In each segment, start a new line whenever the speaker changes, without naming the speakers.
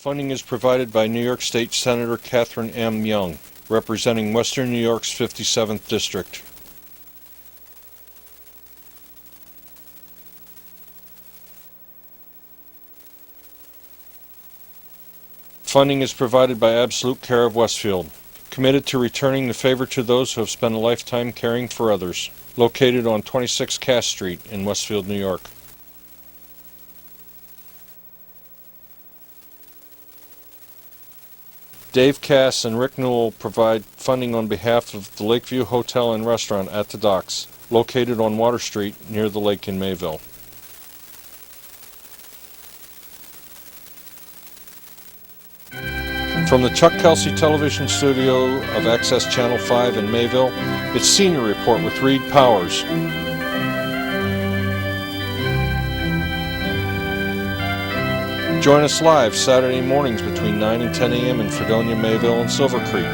Funding is provided by New York State Senator Catherine M. Young, representing Western New York's 57th District. Funding is provided by Absolute Care of Westfield, committed to returning the favor to those who have spent a lifetime caring for others, located on 26 Cass Street in Westfield, New York. Dave Cass and Rick Newell provide funding on behalf of the Lakeview Hotel and Restaurant at the Docks, located on Water Street near the lake in Mayville. From the Chuck Kelsey Television Studio of Access Channel 5 in Mayville, it's Senior Report with Reed Powers. Join us live Saturday mornings between 9 and 10 a.m. in Fredonia, Mayville, and Silver Creek.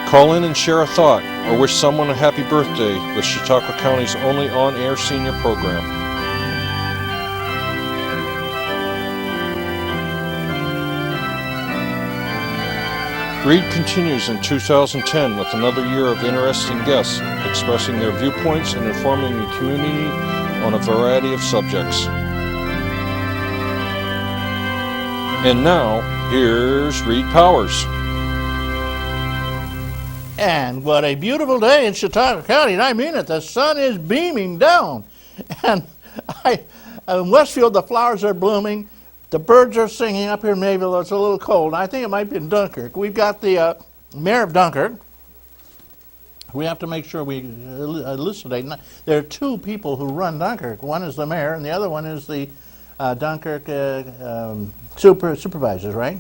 Call in and share a thought or wish someone a happy birthday with Chautauqua County's only on-air senior program. Reed continues in 2010 with another year of interesting guests expressing their viewpoints and informing the community on a variety of subjects. And now, here's Reed Powers.
And what a beautiful day in Chautauqua County, and I mean it, the sun is beaming down. And in Westfield, the flowers are blooming. The birds are singing. Up here in Mayville. It's a little cold. I think it might be in Dunkirk. We've got the mayor of Dunkirk. We have to make sure we elucidate. There are two people who run Dunkirk. One is the mayor, and the other one is the Dunkirk supervisors, right?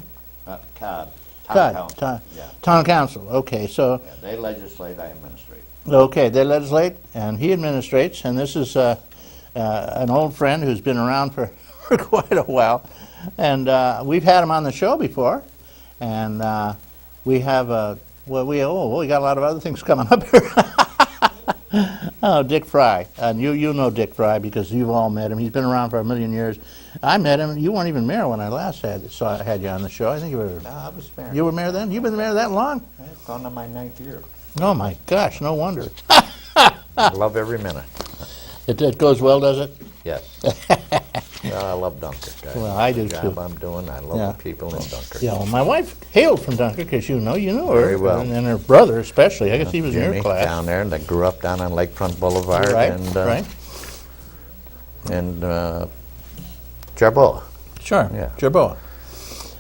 Town council. Yeah.
Town council. Okay, so
Yeah, they legislate, I administrate.
okay, they legislate, and he administrates. And this is an old friend who's been around for quite a while. And we've had him on the show before, and we have we got a lot of other things coming up here. Oh, Dick Frey, and you know Dick Frey because you've all met him. He's been around for a million years. I met him. You weren't even mayor when I last had you on the show. I think you were.
No, I was mayor.
You were mayor then. You've been mayor that long?
It's gone on my 9th year.
Oh my gosh, no wonder.
I love every minute.
It goes well, does it?
Yes. Well, I love Dunkirk.
Well, I do
the
too.
job I'm doing. I love
Yeah.
the people in Dunkirk.
Yeah, well, my wife hailed from Dunkirk, as you know. You knew her.
Very well.
And her brother especially. I guess he was in
Jimmy
your class.
down there, and they grew up down on Lakefront Boulevard.
Right,
and,
right.
And Jarboa.
Sure,
Yeah.
Jerboa.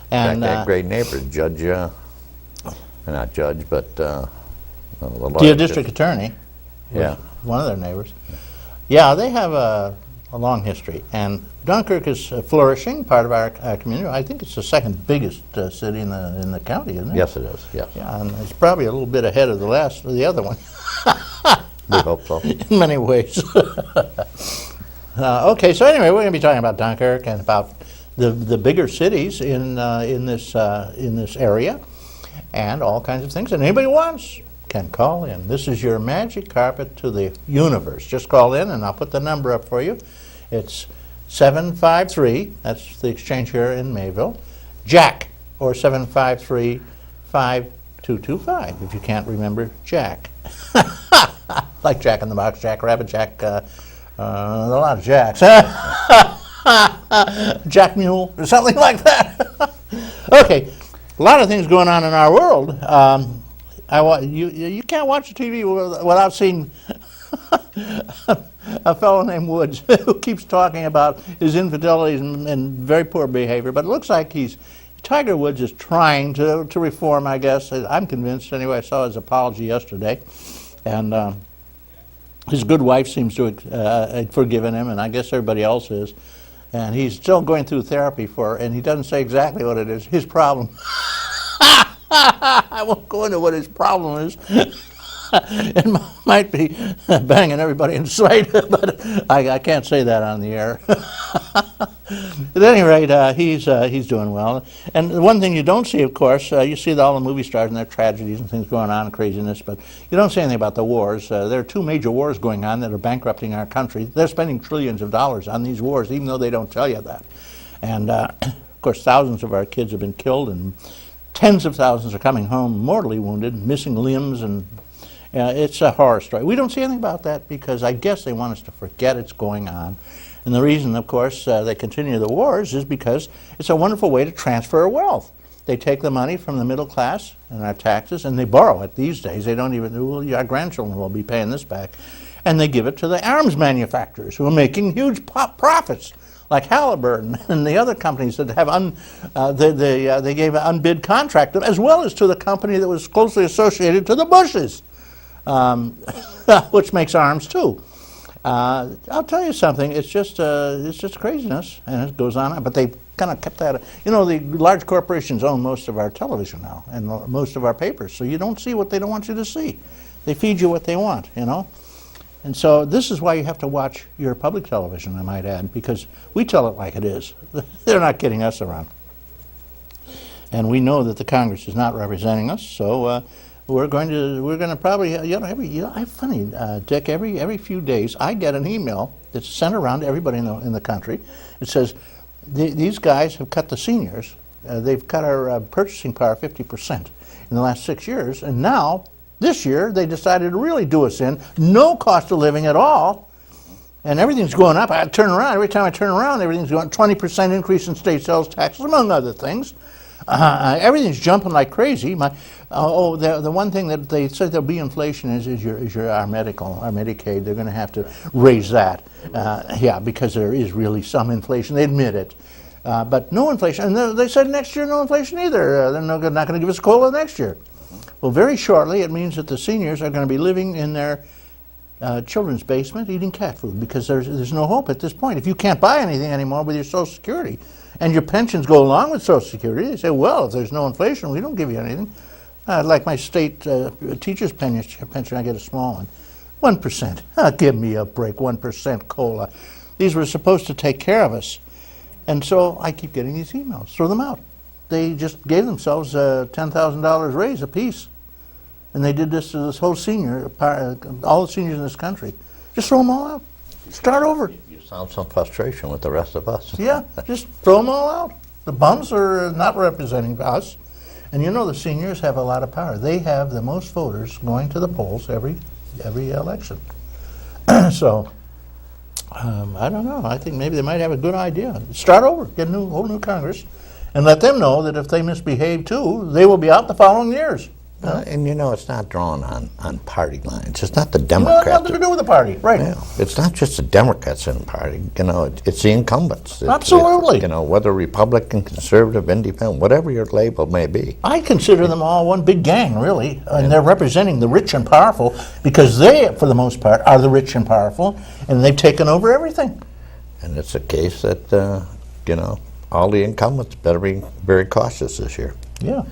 And
And
they had great neighbors. Judge, not judge, but the lawyer.
the district attorney was
Yeah.
one of their neighbors. Yeah, they have a long history. And Dunkirk is flourishing, part of our community. I think it's the second biggest city in the county, isn't it?
Yes, it is. Yes.
Yeah, and it's probably a little bit ahead of the other one.
We hope so.
In many ways. Okay, so anyway, we're going to be talking about Dunkirk and about the bigger cities in this area, and all kinds of things. And anybody who wants can call in. This is your magic carpet to the universe. Just call in, and I'll put the number up for you. It's 753. That's the exchange here in Mayville. Jack, or 753-5225. If you can't remember Jack. Like Jack in the Box, Jack Rabbit, Jack, a lot of Jacks. Jack Mule, or something like that. Okay, a lot of things going on in our world. You can't watch TV without seeing a fellow named Woods who keeps talking about his infidelities and very poor behavior, but it looks like Tiger Woods is trying to reform, I guess. I'm convinced. Anyway, I saw his apology yesterday, and his good wife seems to have forgiven him, and I guess everybody else is. And he's still going through therapy and he doesn't say exactly what it is. His problem. I won't go into what his problem is. It might be banging everybody in sight, but I can't say that on the air. At any rate, he's doing well. And the one thing you don't see, of course, you see all the movie stars and their tragedies and things going on and craziness, but you don't see anything about the wars. There are two major wars going on that are bankrupting our country. They're spending trillions of dollars on these wars, even though they don't tell you that. And of course, thousands of our kids have been killed, and tens of thousands are coming home mortally wounded, missing limbs, and it's a horror story. We don't see anything about that because I guess they want us to forget it's going on. And the reason, of course, they continue the wars is because it's a wonderful way to transfer wealth. They take the money from the middle class and our taxes, and they borrow it these days. They don't even, well, our grandchildren will be paying this back. And they give it to the arms manufacturers who are making huge profits, like Halliburton and the other companies that have, they gave an unbid contract, as well as to the company that was closely associated to the Bushes, which makes arms too. I'll tell you something. It's just craziness, and it goes on. But they kind of kept that. You know, the large corporations own most of our television now and most of our papers. So you don't see what they don't want you to see. They feed you what they want. You know, and so this is why you have to watch your public television, I might add, because we tell it like it is. They're not kidding us around, and we know that the Congress is not representing us. So. We're going to probably, funny, Dick, every few days I get an email that's sent around to everybody in the country. It says, these guys have cut the seniors, they've cut our purchasing power 50% in the last 6 years, and now, this year, they decided to really do us in, no cost of living at all, and everything's going up. I turn around, every time I turn around, everything's going 20% increase in state sales taxes, among other things. Everything's jumping like crazy. The one thing that they said there'll be inflation is our Medicaid. They're going to have to raise that. Yeah, because there is really some inflation. They admit it. But no inflation. And they said next year no inflation either. They're not going to give us COLA next year. Well, very shortly it means that the seniors are going to be living in their children's basement eating cat food because there's no hope at this point. If you can't buy anything anymore with your Social Security, and your pensions go along with Social Security, they say, well, if there's no inflation, we don't give you anything. Like my state teacher's pension, I get a small one. 1%. Give me a break, 1% COLA. These were supposed to take care of us. And so I keep getting these emails. Throw them out. They just gave themselves a $10,000 raise apiece. And they did this to this whole senior, all the seniors in this country. Just throw them all out. Start over.
You sound some frustration with the rest of us.
Yeah, just throw them all out. The bums are not representing us. And you know the seniors have a lot of power. They have the most voters going to the polls every election. So, I don't know. I think maybe they might have a good idea. Start over, get a whole new Congress, and let them know that if they misbehave too, they will be out the following years.
And you know, it's not drawn on party lines. It's not the
No,
Democrats.
nothing to do with the party, right?
Yeah, it's not just the Democrats in the party. You know, it's the incumbents.
Absolutely.
You know, whether Republican, conservative, independent, whatever your label may be.
I consider them all one big gang, really, and they're representing the rich and powerful because they, for the most part, are the rich and powerful, and they've taken over everything.
And it's a case that, you know, all the incumbents better be very cautious this year.
Yeah.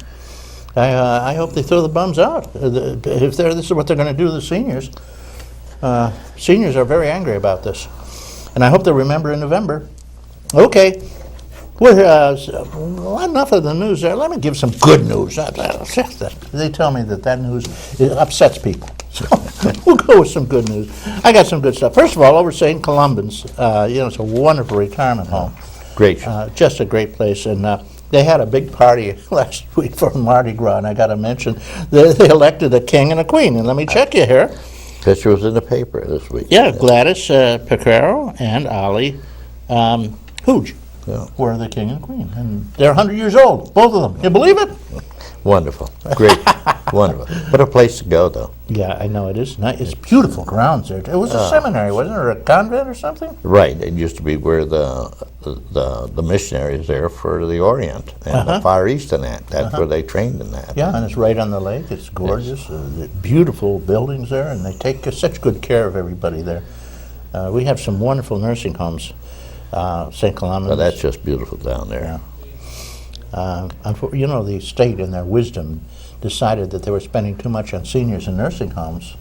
I hope they throw the bums out. If this is what they're going to do to the seniors. Seniors are very angry about this. And I hope they remember in November. Okay, enough of the news there. Let me give some good news. They tell me that news upsets people. So we'll go with some good news. I got some good stuff. First of all, over St. Columban's, it's a wonderful retirement home.
Great.
Just a great place. And they had a big party last week for Mardi Gras, and I got to mention, they elected a king and a queen. And let me check you here.
Picture was in the paper this week.
Yeah, Gladys Picaro and Ollie Hooge were the king and queen. And they're 100 years old, both of them. Can you believe it?
Wonderful. Great. Wonderful. What a place to go, though.
Yeah, I know it is. It's beautiful grounds there. It was a seminary, wasn't it, or a convent or something?
Right. It used to be where the missionaries there for the Orient and the Far East and that. That's where they trained in that.
Yeah, and it's right on the lake. It's gorgeous. Beautiful buildings there, and they take such good care of everybody there. We have some wonderful nursing homes, St. Columban's.
Well, that's just beautiful down there.
Yeah. The state, in their wisdom, decided that they were spending too much on seniors and nursing homes,